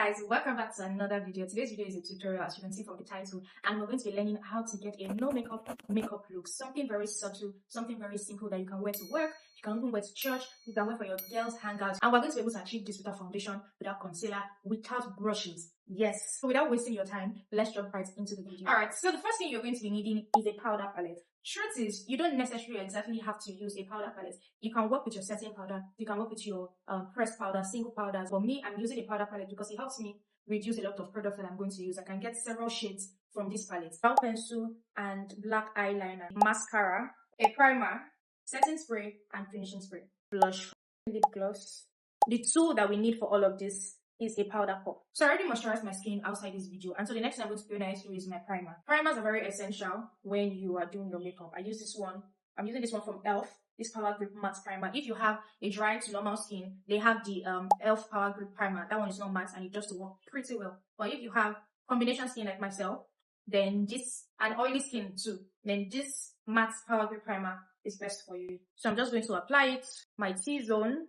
Guys, welcome back to another video. Today's video is a tutorial, as you can see from the title, and we're going to be learning how to get a no makeup look. Something very subtle, something very simple that you can wear to work, you can even wear to church, you can wear for your girls' hangouts, and we're going to be able to achieve this without foundation, without concealer, without brushes. Yes. So without wasting your time, let's jump right into the video. Alright, so the first thing you're going to be needing is a powder palette. Truth is, you don't necessarily exactly have to use a powder palette. You can work with your setting powder, you can work with your pressed powder, single powders. For me, I'm using a powder palette because it helps me reduce a lot of products that I'm going to use. I can get several shades from this palette. Brown pencil and black eyeliner, mascara, a primer, setting spray, and finishing spray. Blush, lip gloss. The tool that we need for all of this is a powder puff. So I already moisturized my skin outside this video, and so the next thing I'm going to do now is my primer. Primers are very essential when you are doing your makeup. I use this one. I'm using this one from e.l.f. This Power Grip Matte Primer. If you have a dry to normal skin, they have the e.l.f. Power Grip Primer. That one is not matte and it does work pretty well. But if you have combination skin like myself, then this, and oily skin too, then this matte Power Grip Primer is best for you. So I'm just going to apply it, my T-zone,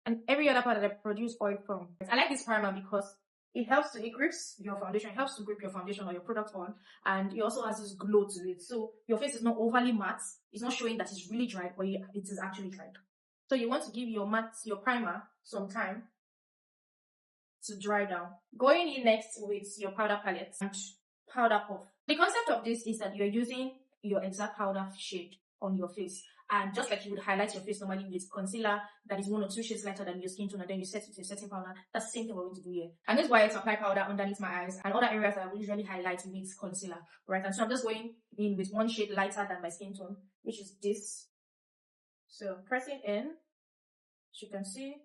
and every other part that I produce oil from. I like this primer because it grips your foundation, it helps to grip your foundation or your product on, and it also has this glow to it. So your face is not overly matte, it's not showing that it's really dry, but it is actually dried. So you want to give your primer some time to dry down. Going in next with your powder palette and powder puff. The concept of this is that you're using your exact powder shade on your face. And just like you would highlight your face normally with concealer that is 1 or 2 shades lighter than your skin tone, and then you set it with your setting powder, that's the same thing we're going to do here. And this is why I apply powder underneath my eyes and other areas that I would usually highlight with concealer, right? And so I'm just going in with 1 shade lighter than my skin tone, which is this. So pressing in, as you can see,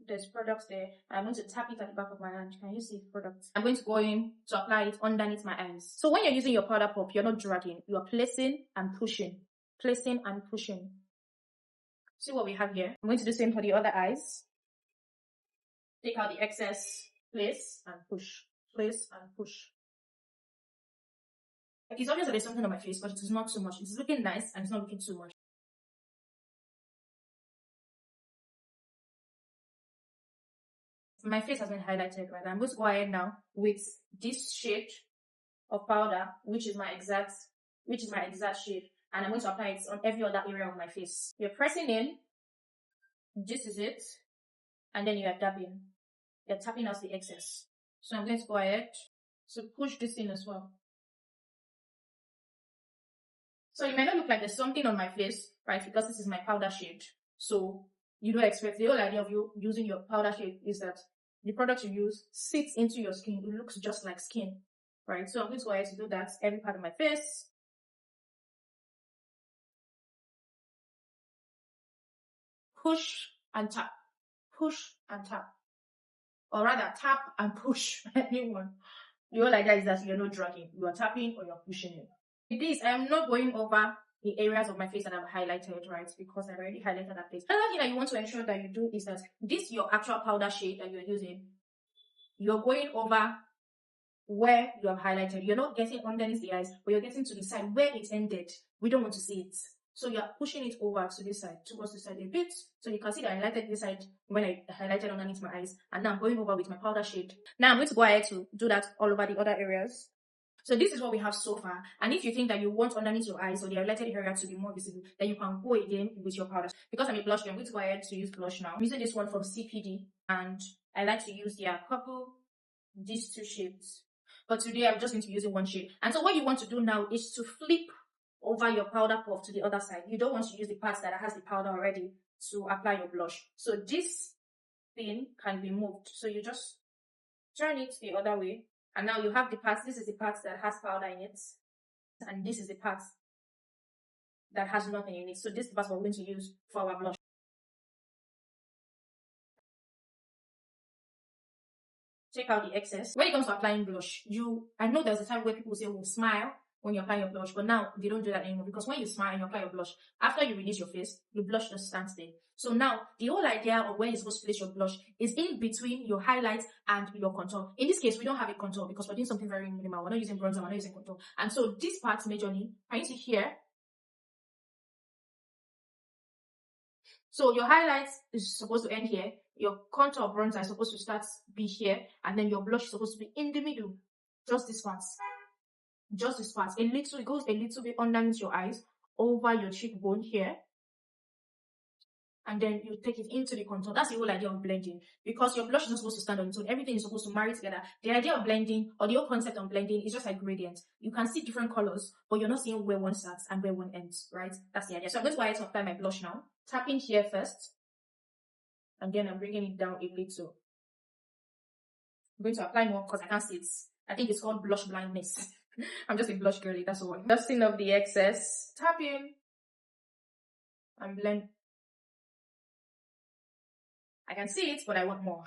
there's products there. I'm going to tap it at the back of my hand. Can you see products? I'm going to go in to apply it underneath my eyes. So when you're using your powder puff, you're not dragging, you are placing and pushing. Placing and pushing. See what we have here? I'm going to do the same for the other eyes. Take out the excess, place and push, place and push. It's obvious that there's something on my face, but it is not too much. It's looking nice and it's not looking too much. My face has been highlighted, right? I'm going to go ahead now with this shade of powder, which is my exact shade. And I'm going to apply it on every other area of my face. You're pressing in, this is it, and then you're dabbing. You're tapping out the excess. So I'm going to go ahead to push this in as well. So it may not look like there's something on my face, right, because this is my powder shade. So you don't expect, the whole idea of you using your powder shade is that the product you use sits into your skin. It looks just like skin, right? So I'm going to go ahead to do that every part of my face. Push and tap, push and tap, or rather tap and push. Anyone. The whole idea is that you're not dragging, you are tapping or you're pushing it. With this, I'm not going over the areas of my face that I've highlighted, right? Because I've already highlighted that place. Another thing that you want to ensure that you do is that this, your actual powder shade that you're using, you're going over where you have highlighted. You're not getting underneath the eyes, but you're getting to the side where it ended. We don't want to see it. So you're pushing it over to this side, towards the side a bit. So you can see that I highlighted this side when I highlighted underneath my eyes. And now I'm going over with my powder shade. Now I'm going to go ahead to do that all over the other areas. So this is what we have so far. And if you think that you want underneath your eyes or the highlighted area to be more visible, then you can go again with your powder. Because I'm a blush, I'm going to go ahead to use blush now. I'm using this one from CPD. And I like to use their purple, these 2 shades. But today I'm just going to be using 1 shade. And so what you want to do now is to flip over your powder puff to the other side. You don't want to use the part that has the powder already to apply your blush. So this thing can be moved. So you just turn it the other way. And now you have the part, this is the part that has powder in it. And this is the part that has nothing in it. So this is the part we're going to use for our blush. Take out the excess. When it comes to applying blush, I know there's a time where people say, well, smile when you apply your blush, but now they don't do that anymore, because when you smile and you apply your blush, after you release your face, your blush just stands there. So now the whole idea of where you're supposed to place your blush is in between your highlight and your contour. In this case, we don't have a contour because we're doing something very minimal. We're not using bronzer, we're not using contour. And so this part majorly, can you see here? So your highlight is supposed to end here. Your contour bronzer is supposed to start be here, and then your blush is supposed to be in the middle. Just this part. Just this part. It goes a little bit underneath your eyes, over your cheekbone here. And then you take it into the contour. That's the whole idea of blending. Because your blush is not supposed to stand on its own. Everything is supposed to marry together. The idea of blending, or the whole concept of blending, is just like gradient. You can see different colors, but you're not seeing where one starts and where one ends, right? That's the idea. So I'm going to go ahead and apply my blush now. Tapping here first. And then I'm bringing it down a little. I'm going to apply more because I can't see it. I think it's called blush blindness. I'm just a blush girly, that's all. Dusting off the excess. Tapping. And blend. I can see it, but I want more.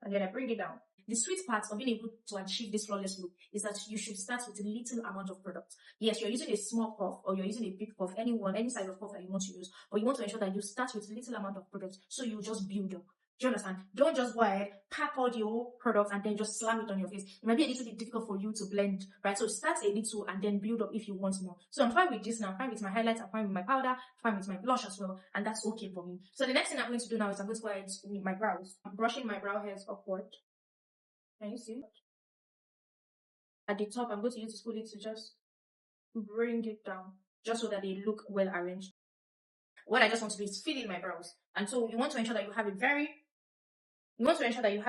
And then I bring it down. The sweet part of being able to achieve this flawless look is that you should start with a little amount of product. Yes, you're using a small puff or you're using a big puff, any size of puff that you want to use, but you want to ensure that you start with a little amount of product so you just build up. Do you understand? Don't just go ahead, pack all the whole product and then just slam it on your face. It might be a little bit difficult for you to blend, right? So start a little and then build up if you want more. So I'm fine with this now. I'm fine with my highlights. I'm fine with my powder. I'm fine with my blush as well. And that's okay for me. So the next thing I'm going to do now is I'm going to go ahead with my brows. I'm brushing my brow hairs upward. Can you see? At the top, I'm going to use this spoolie to just bring it down, just so that they look well arranged. What I just want to do is fill in my brows. And so you want to ensure that you have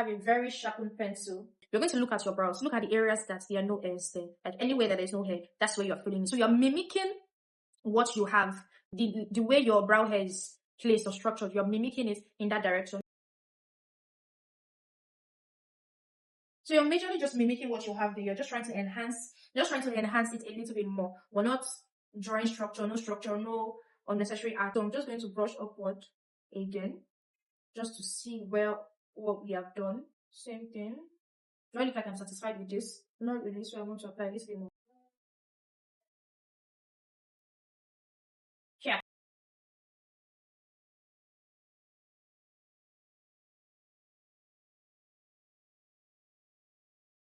a very sharpened pencil. You're going to look at your brows. Look at the areas that there are no hairs there. Like anywhere that there's no hair, that's where you're filling. So you're mimicking what you have. The way your brow hair is placed or structured, you're mimicking it in that direction. So you're majorly just mimicking what you have there. You're just trying to enhance it a little bit more. We're not drawing structure, no unnecessary art. So I'm just going to brush upward again, just to see what we have done. Same thing. Do I look like I'm satisfied with this? Not really, so I want to apply a little bit more. Here.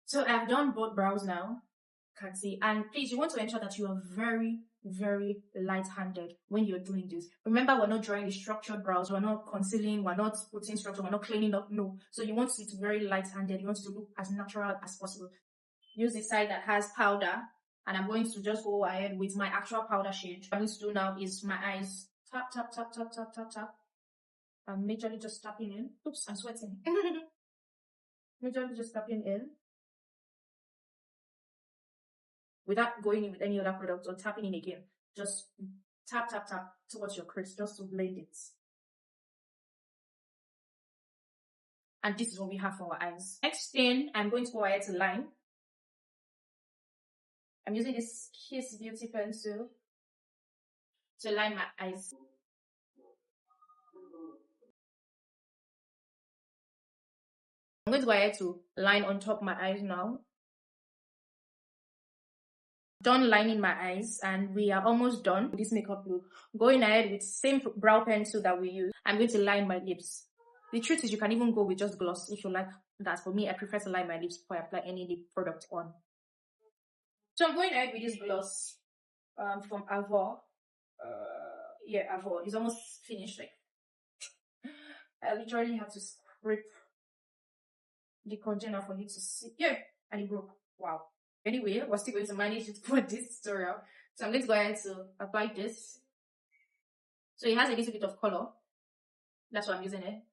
So I've done both brows now. Can see. And please, you want to ensure that you are very, very light-handed when you're doing this. Remember, we're not drawing a structured brows. We're not concealing. We're not putting structure. We're not cleaning up. No. So you want it very light-handed. You want it to look as natural as possible. Use the side that has powder. And I'm going to just go ahead with my actual powder shade. What I'm going to do now is my eyes. Tap, tap, tap, tap, tap, tap, tap. I'm majorly just tapping in. Oops, I'm sweating. Majorly just tapping in. Without going in with any other product or tapping in again. Just tap, tap, tap towards your crease just to blend it. And this is what we have for our eyes. Next thing, I'm going to go ahead to line. I'm using this Kiss Beauty pencil to line my eyes. I'm going to go ahead to line on top of my eyes now. Done lining my eyes, and we are almost done with this makeup look. Going ahead with the same brow pencil that we use, I'm going to line my lips. The truth is, you can even go with just gloss if you like that. For me, I prefer to line my lips before I apply any lip product on. So I'm going ahead with this gloss from Avor. Avor. It's almost finished. Like, I literally have to scrape the container for you to see. Yeah, and it broke. Wow. Anyway, we're still going to manage it for this tutorial. So I'm going to go ahead to apply this. So it has a little bit of color. That's why I'm using it.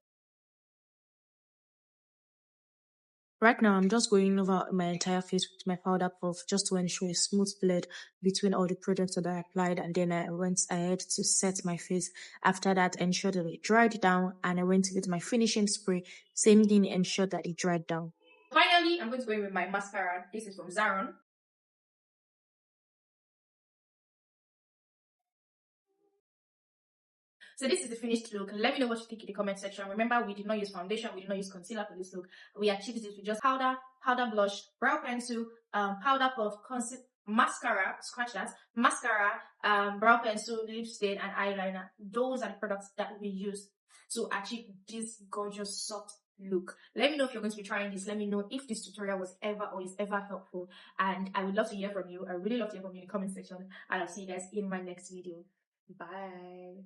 Right now, I'm just going over my entire face with my powder puff just to ensure a smooth blend between all the products that I applied, and then I went ahead to set my face. After that, I ensured that it dried down, and I went with my finishing spray. Same thing, ensured that it dried down. Finally, I'm going to go in with my mascara. This is from Zaron. So this is the finished look. Let me know what you think in the comment section. Remember, we did not use foundation, we did not use concealer for this look. We achieved this with just powder blush, brow pencil, powder puff, mascara, scratch that, mascara, brow pencil, lip stain, and eyeliner. Those are the products that we use to achieve this gorgeous soft look. Let me know if you're going to be trying this. Let me know if this tutorial was ever or is ever helpful, and I would love to hear from you. I really love to hear from you in the comment section, and I'll see you guys in my next video. Bye.